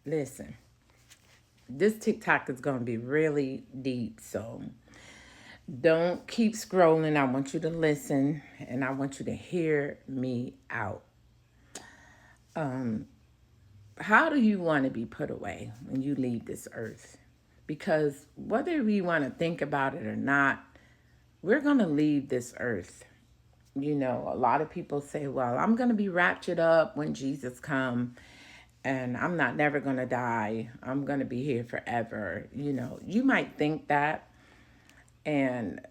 Listen, this TikTok is going to be really deep, so don't keep scrolling. I want you to listen and I want you to hear me out. How do you want to be put away when you leave this earth? Because whether we want to think about it or not, we're going to leave this earth. You know, a lot of people say, well, I'm going to be raptured up when Jesus come and I'm not never going to die. I'm going to be here forever. You know, you might think that, and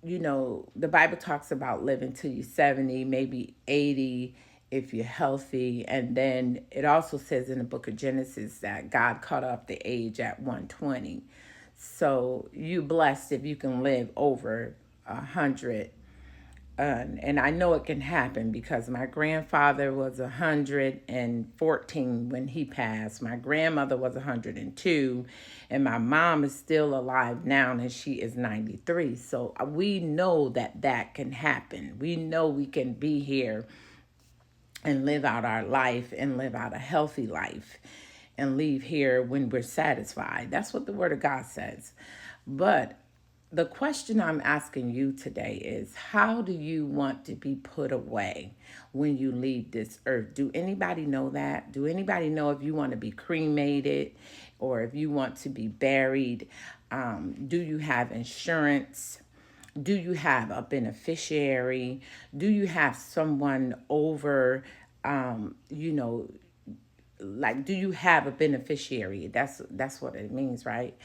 the Bible talks about living till you're 70, maybe 80 if you're healthy. And then it also says in the book of Genesis that God cut off the age at 120. So you blessed if you can live over 100. And I know it can happen because my grandfather was 114 when he passed. My grandmother was 102, and my mom is still alive now, and she is 93. So we know that that can happen. We know we can be here and live out our life and live out a healthy life and leave here when we're satisfied. That's what the Word of God says. But the question I'm asking you today is, how do you want to be put away when you leave this earth? Do anybody know that? Do anybody know if you want to be cremated or if you want to be buried? Do you have insurance? Do you have a beneficiary? Do you have someone over, you know, like, do you have a beneficiary? That's what it means, right?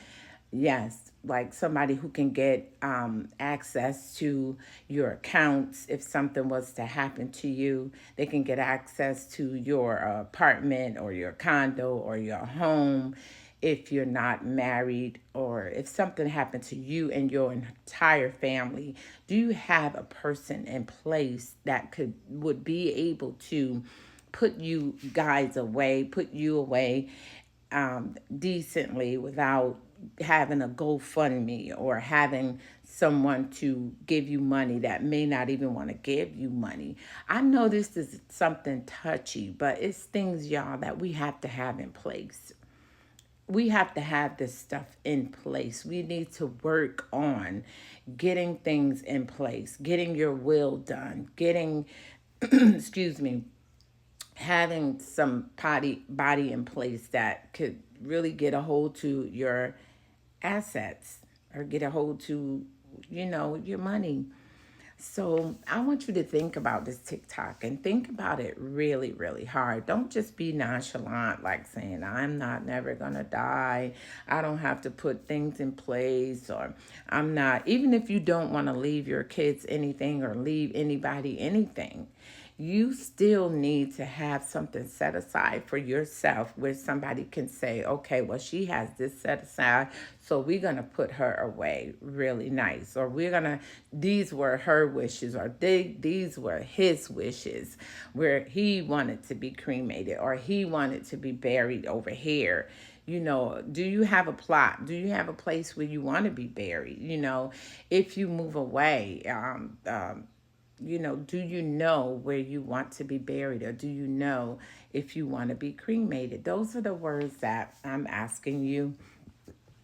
Yes, like somebody who can get access to your accounts if something was to happen to you. They can get access to your apartment or your condo or your home if you're not married, or if something happened to you and your entire family. Do you have a person in place that would be able to put you guys away, put you away decently without having a GoFundMe or having someone to give you money that may not even want to give you money? I know this is something touchy, but it's things, y'all, that we have to have in place. We have to have this stuff in place. We need to work on getting things in place, getting your will done, getting, excuse me, having some body in place that could really get a hold to your assets or get a hold to, your money. So I want you to think about this TikTok and think about it really, really hard. Don't just be nonchalant, like saying, I'm not never gonna die. I don't have to put things in place, or I'm not, even if you don't want to leave your kids anything or leave anybody anything, you still need to have something set aside for yourself where somebody can say, okay, well, she has this set aside, so we're going to put her away really nice. Or these were her wishes, or these were his wishes, where he wanted to be cremated or he wanted to be buried over here. Do you have a plot? Do you have a place where you want to be buried? If you move away, do you know where you want to be buried, or do you know if you want to be cremated? Those are the words that I'm asking you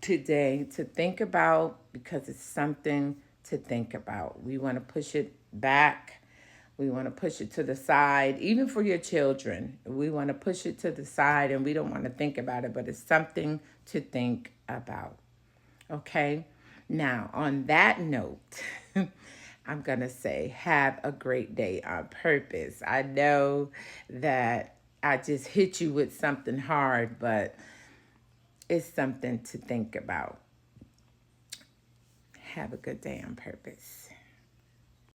today to think about, because it's something to think about. We want to push it back. We want to push it to the side, even for your children. We want to push it to the side and we don't want to think about it, but it's something to think about. Okay? Now, on that note, I'm going to say, have a great day on purpose. I know that I just hit you with something hard, but it's something to think about. Have a good day on purpose.